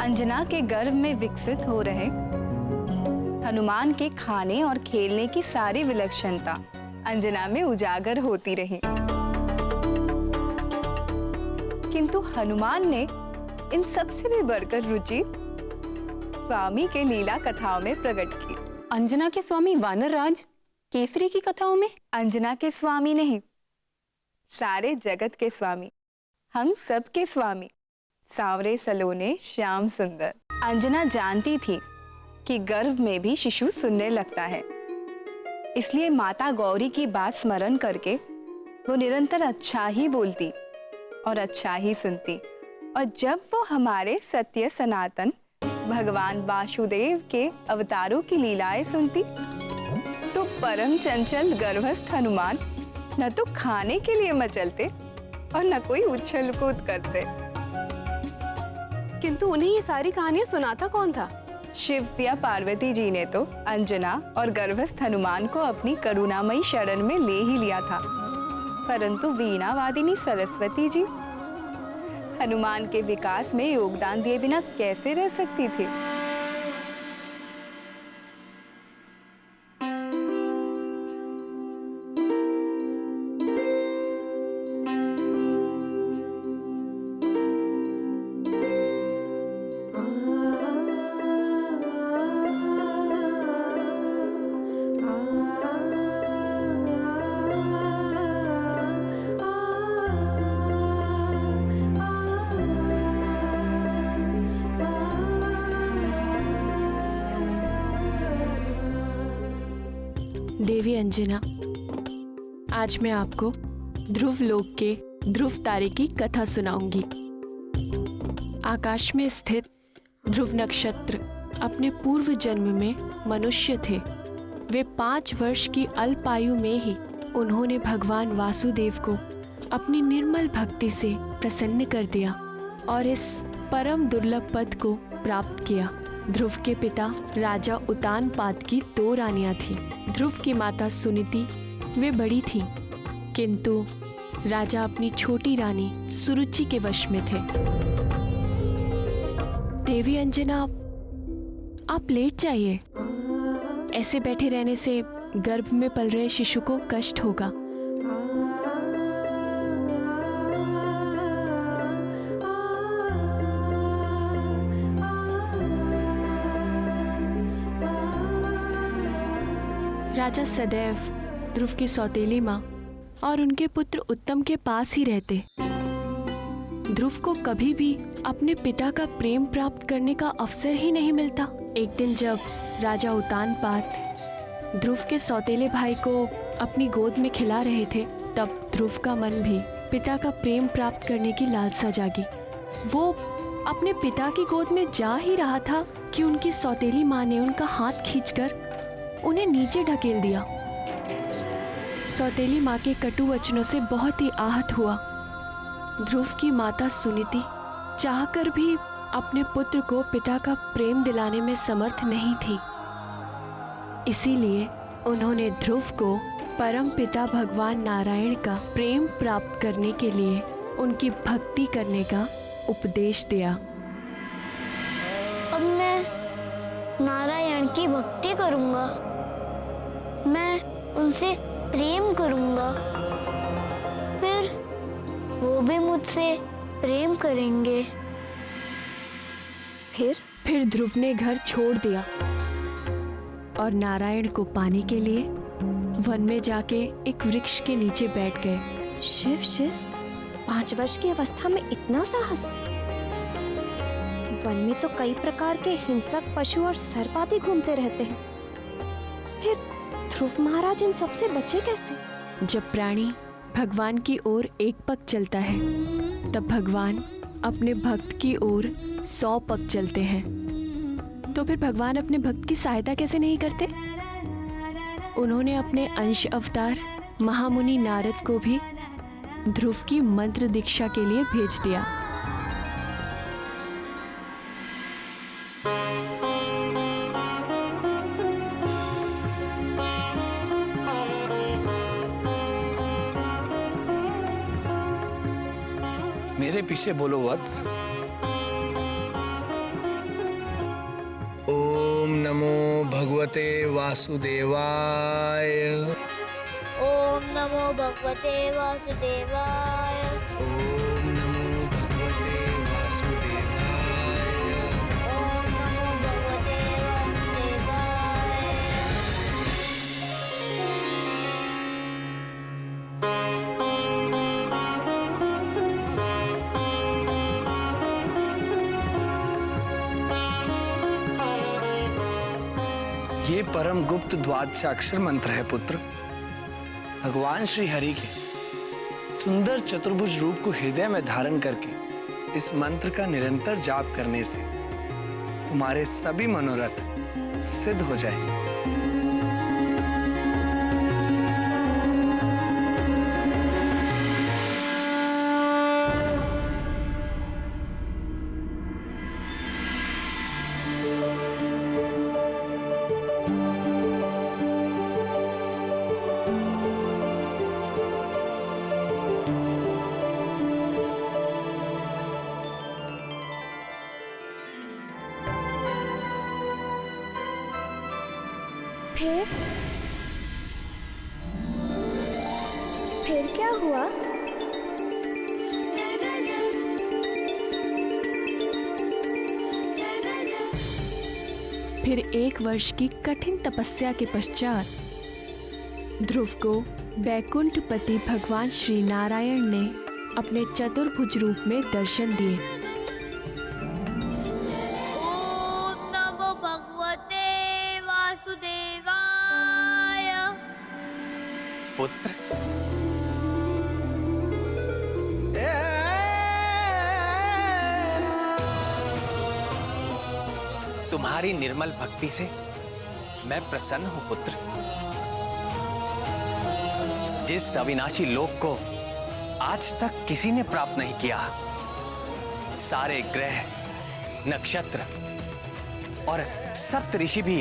अंजना के गर्भ में विकसित हो रहे हनुमान के खाने और खेलने की सारी विलक्षणता अंजना में उजागर होती रही। किंतु हनुमान ने इन सबसे भी बढ़कर रुचि स्वामी के लीला कथाओं में प्रकट की। अंजना के स्वामी वानर राज केसरी की कथाओं में? अंजना के स्वामी नहीं, सारे जगत के स्वामी, हम सब के स्वामी, सांवरे सलोने श्याम सुंदर। अंजना जानती थी कि गर्भ में भी शिशु सुनने लगता है, इसलिए माता गौरी की बात स्मरण करके वो निरंतर अच्छा ही बोलती और अच्छा ही सुनती। और जब वो हमारे सत्य सनातन भगवान वासुदेव के अवतारों की लीलाएं सुनती तो परम चंचल गर्भस्थ हनुमान न तो खाने के लिए मचलते और न कोई उछल कूद करते। किंतु उन्हें ये सारी कहानियां सुनाता कौन था? शिव या पार्वती जी ने तो अंजना और गर्भस्थ हनुमान को अपनी करुणामयी शरण में ले ही लिया था, परंतु वीणा वादिनी सरस्वती जी हनुमान के विकास में योगदान दिए बिना कैसे रह सकती थी? देवी अंजना, आज मैं आपको ध्रुव लोक के ध्रुव तारे की कथा सुनाऊंगी। आकाश में स्थित ध्रुव नक्षत्र अपने पूर्व जन्म में मनुष्य थे। वे 5 वर्ष की अल्प आयु में ही उन्होंने भगवान वासुदेव को अपनी निर्मल भक्ति से प्रसन्न कर दिया और इस परम दुर्लभ पद को प्राप्त किया। ध्रुव के पिता राजा उतानपाद की 2 रानियां थीं। ध्रुव की माता सुनीति वे बड़ी थीं, किंतु राजा अपनी छोटी रानी सुरुचि के वश में थे। देवी अंजना, आप लेट जाइए। ऐसे बैठे रहने से गर्भ में पल रहे शिशु को कष्ट होगा। राजा सदैव ध्रुव की सौतेली माँ और उनके पुत्र उत्तम के पास ही रहते। ध्रुव को कभी भी अपने पिता का प्रेम प्राप्त करने का अवसर ही नहीं मिलता। एक दिन जब राजा उतानपाद ध्रुव के सौतेले भाई को अपनी गोद में खिला रहे थे, तब ध्रुव का मन भी पिता का प्रेम प्राप्त करने की लालसा जागी। वो अपने पिता की गोद में जा ही रहा था कि उनकी सौतेली माँ ने उनका हाथ खींचकर उन्हें नीचे ढकेल दिया। सौतेली माँ के कटु वचनों से बहुत ही आहत हुआ। ध्रुव की माता सुनीति चाहकर भी अपने पुत्र को पिता का प्रेम दिलाने में समर्थ नहीं थी। इसीलिए उन्होंने ध्रुव को परम पिता भगवान नारायण का प्रेम प्राप्त करने के लिए उनकी भक्ति करने का उपदेश दिया। अब मैं नारायण की भक्ति करूंगा, मैं उनसे प्रेम करूंगा, फिर वो भी मुझसे प्रेम करेंगे। फिर ध्रुव ने घर छोड़ दिया और नारायण को पाने के लिए वन में जाके एक वृक्ष के नीचे बैठ गए। शिव शिव, 5 वर्ष की अवस्था में इतना साहस? वन में तो कई प्रकार के हिंसक पशु और सर्प आदि घूमते रहते हैं, फिर ध्रुव महाराज इन सबसे बचे कैसे? जब प्राणी भगवान की ओर एक पग चलता है, तब भगवान अपने भक्त की ओर 100 पग चलते हैं। तो फिर भगवान अपने भक्त की सहायता कैसे नहीं करते? उन्होंने अपने अंश अवतार महामुनि नारद को भी ध्रुव की मंत्र दीक्षा के लिए भेज दिया। मेरे पीछे बोलो वत्स। भगवते वासुदेवाय। ओम नमो भगवते वासुदेवाय। ओम नमो भगवते वासुदेवाय। ओम नमो भगवते वासुदेवाय। ये परम गुप्त द्वादशाक्षर मंत्र है पुत्र। भगवान श्री हरि के सुंदर चतुर्भुज रूप को हृदय में धारण करके इस मंत्र का निरंतर जाप करने से तुम्हारे सभी मनोरथ सिद्ध हो जाएंगे। फिर क्या हुआ? फिर 1 वर्ष की कठिन तपस्या के पश्चात ध्रुव को बैकुंठपति भगवान श्री नारायण ने अपने चतुर्भुज रूप में दर्शन दिए। ओम नमो भगवते वासुदेवाय। पुत्र, तुम्हारी निर्मल भक्ति से मैं प्रसन्न हूं पुत्र। जिस अविनाशी लोक को आज तक किसी ने प्राप्त नहीं किया, सारे ग्रह, नक्षत्र और सप्त ऋषि भी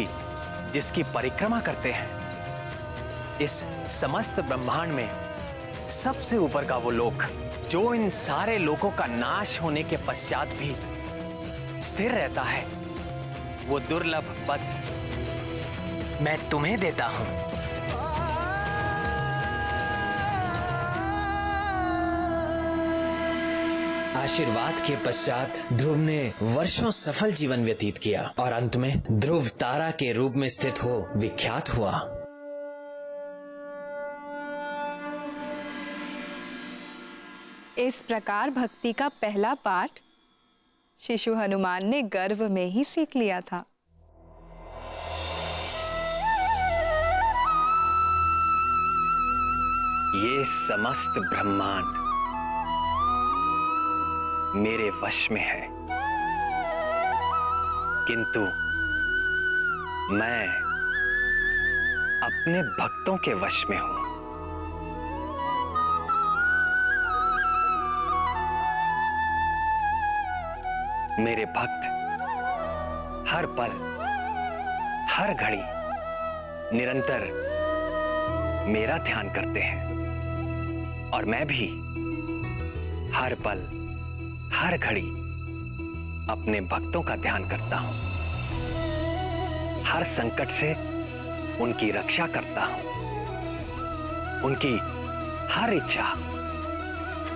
जिसकी परिक्रमा करते हैं, इस समस्त ब्रह्मांड में सबसे ऊपर का वो लोक जो इन सारे लोकों का नाश होने के पश्चात भी स्थिर रहता है, वो दुर्लभ पद मैं तुम्हें देता हूं। आशीर्वाद के पश्चात ध्रुव ने वर्षों सफल जीवन व्यतीत किया और अंत में ध्रुव तारा के रूप में स्थित हो विख्यात हुआ। इस प्रकार भक्ति का पहला पाठ शिशु हनुमान ने गर्भ में ही सीख लिया था। ये समस्त ब्रह्मांड मेरे वश में है, किंतु मैं अपने भक्तों के वश में हूं। मेरे भक्त हर पल, हर घड़ी निरंतर मेरा ध्यान करते हैं और मैं भी हर पल, हर घड़ी अपने भक्तों का ध्यान करता हूं। हर संकट से उनकी रक्षा करता हूं, उनकी हर इच्छा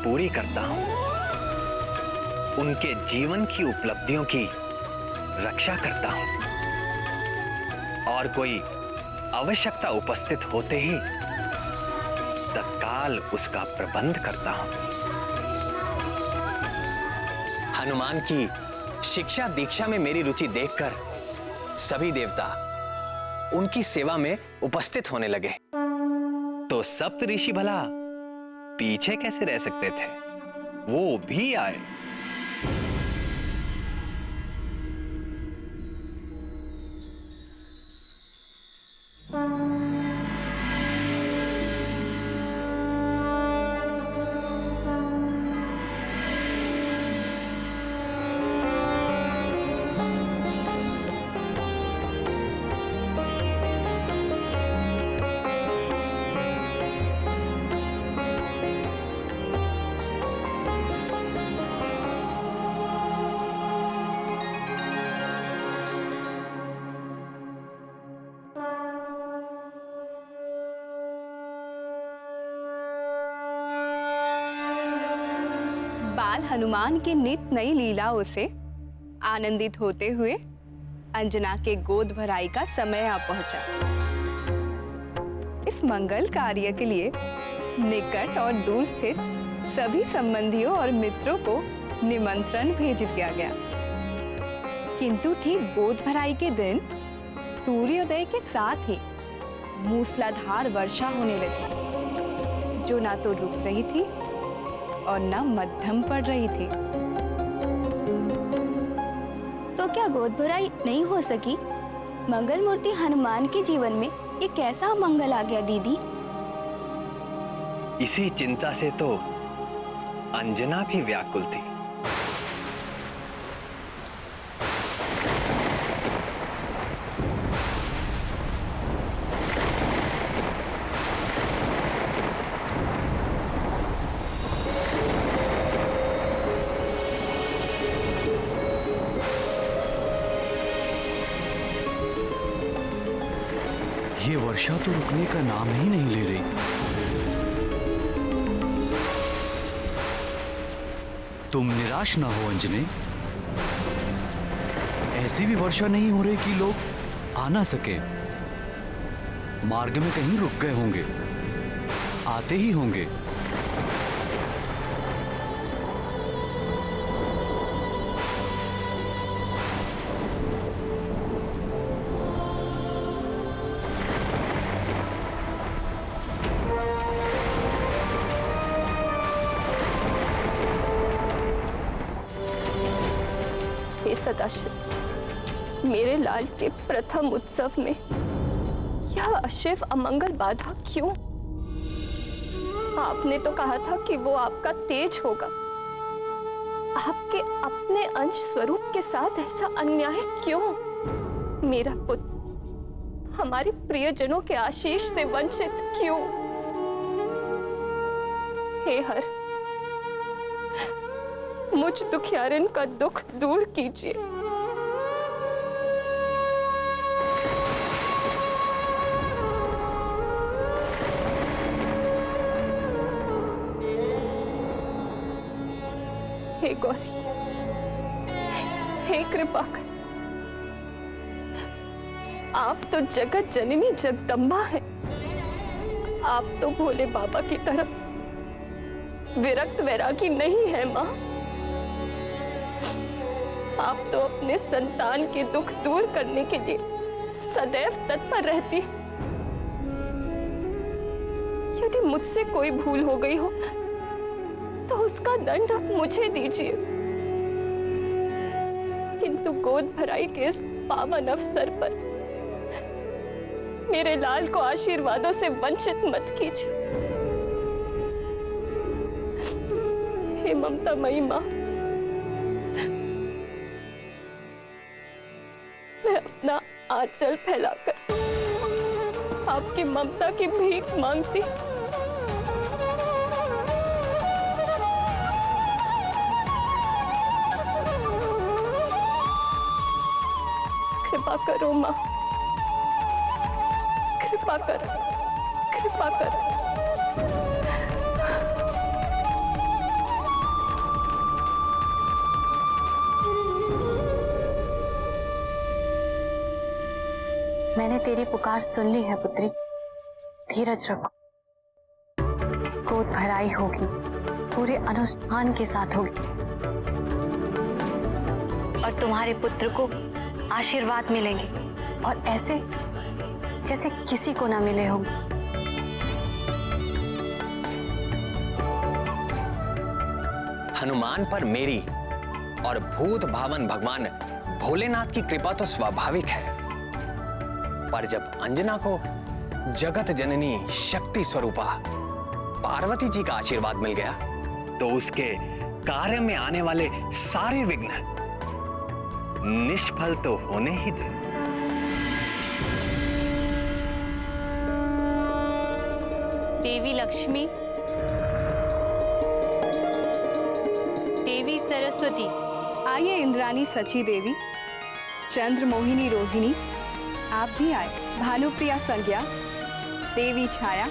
पूरी करता हूं, उनके जीवन की उपलब्धियों की रक्षा करता हूं और कोई आवश्यकता उपस्थित होते ही तत्काल उसका प्रबंध करता हूं। हनुमान की शिक्षा दीक्षा में मेरी रुचि देखकर सभी देवता उनकी सेवा में उपस्थित होने लगे। तो सप्त ऋषि भला पीछे कैसे रह सकते थे? वो भी आए। फिलहाल हनुमान की नित नई लीलाओं से आनंदित होते हुए अंजना के गोद भराई का समय आ पहुंचा। इस मंगल कार्य के लिए निकट और दूर स्थित सभी संबंधियों और मित्रों को निमंत्रण भेज दिया गया। किंतु ठीक गोद भराई के दिन सूर्योदय के साथ ही मूसलाधार वर्षा होने लगी, जो ना तो रुक रही थी और ना मध्यम पड़ रही थी। तो क्या गोद भराई नहीं हो सकी? मंगल मूर्ति हनुमान के जीवन में ये कैसा मंगल आ गया दीदी? इसी चिंता से तो अंजना भी व्याकुल थी। ये वर्षा तो रुकने का नाम ही नहीं ले रही। तुम निराश ना हो अंजने। ऐसी भी वर्षा नहीं हो रही कि लोग आ ना सके। मार्ग में कहीं रुक गए होंगे, आते ही होंगे। हे सदाशिव, मेरे लाल के प्रथम उत्सव में यह अशिव अमंगल बाधा क्यों? आपने तो कहा था कि वो आपका तेज होगा। आपके अपने अंश स्वरूप के साथ ऐसा अन्याय क्यों? मेरा पुत्र हमारे प्रियजनों के आशीष से वंचित क्यों? हे हर, मुझ दुखियारिन का दुख दूर कीजिए। हे गौरी, हे कृपा कर, आप तो जगत जननी जगदम्बा हैं। आप तो भोले बाबा की तरफ विरक्त वैरागी नहीं है माँ। आप तो अपने संतान के दुख दूर करने के लिए सदैव तत्पर रहती। यदि मुझसे कोई भूल हो गई हो तो उसका दंड आप मुझे दीजिए, किंतु गोद भराई के इस पावन अवसर पर मेरे लाल को आशीर्वादों से वंचित मत कीजिए। हे ममता मई मां, मैं अपना आंचल फैलाकर आपकी ममता की भीख मांगती। कृपा करो मां, कृपा कर, कृपा कर। मैंने तेरी पुकार सुन ली है पुत्री, धीरज रखो। गोद भराई होगी, पूरे अनुष्ठान के साथ होगी और तुम्हारे पुत्र को आशीर्वाद मिलेंगे, और ऐसे जैसे किसी को ना मिले होंगे। हनुमान पर मेरी और भूत भावन भगवान भोलेनाथ की कृपा तो स्वाभाविक है, पर जब अंजना को जगत जननी शक्ति स्वरूपा पार्वती जी का आशीर्वाद मिल गया तो उसके कार्य में आने वाले सारे विघ्न निष्फल तो होने ही थे। देवी लक्ष्मी, देवी सरस्वती, आइए इंद्राणी सची देवी, चंद्र मोहिनी रोहिणी, आप भी आए। भानुप्रिया संज्ञा, देवी छाया,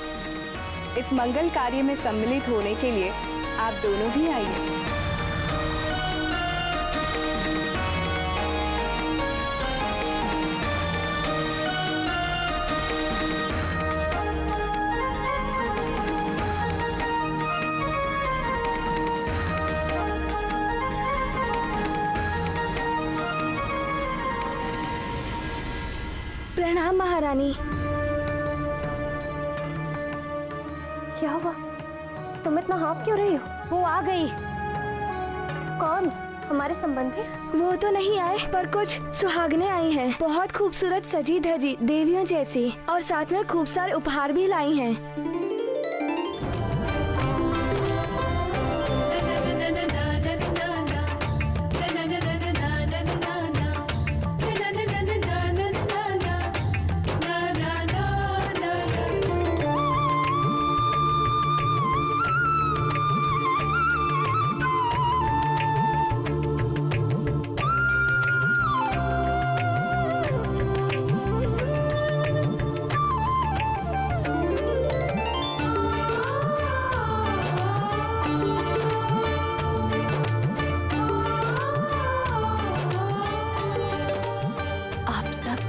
इस मंगल कार्य में सम्मिलित होने के लिए आप दोनों भी आइए। प्रणाम महारानी। क्या हुआ? तुम इतना हाँफ क्यों रही हो? वो आ गई। कौन? हमारे संबंधी? वो तो नहीं आए, पर कुछ सुहागनें आई हैं। बहुत खूबसूरत सजी धजी देवियों जैसी, और साथ में खूब सारे उपहार भी लाई हैं। आप सब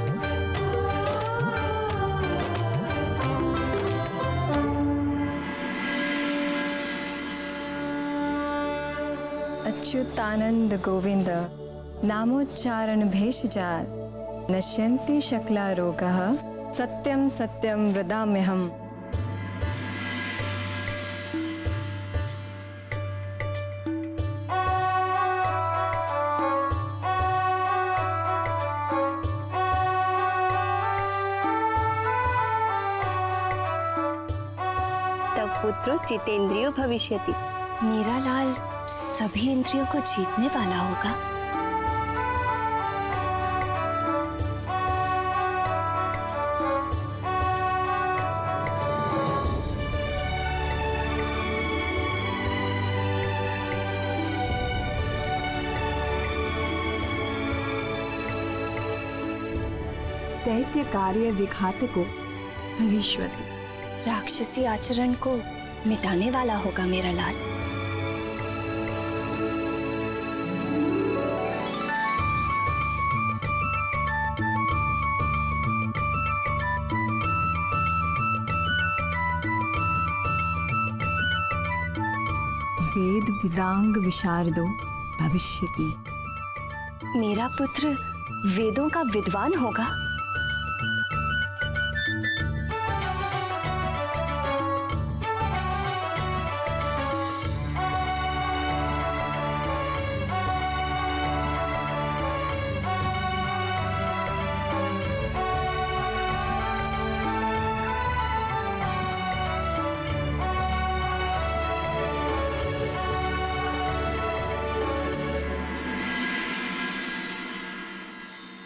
अच्युतानंद गोविंद नामोच्चारण भेषजाल नश्यन्ति शकला रोगः सत्यम सत्यम वदाम्यहम्। पुत्र जितेंद्रियो भविष्यति। मेरा लाल सभी इंद्रियों को जीतने वाला होगा। दैत्य कार्य विघातको भविष्यति। राक्षसी आचरण को मिटाने वाला होगा मेरा लाल। वेद विदांग विशारदो भविष्यति। मेरा पुत्र वेदों का विद्वान होगा।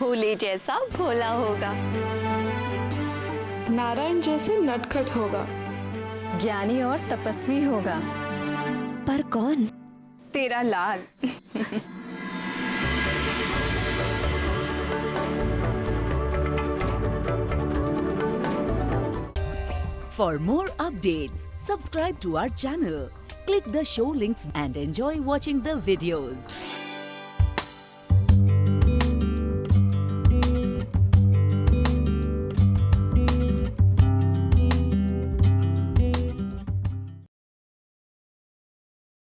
भोले जैसा भोला होगा, नारायण जैसे नटखट होगा, ज्ञानी और तपस्वी होगा। पर कौन? तेरा लाल। For more updates, subscribe to our channel, click the show links and enjoy watching the videos.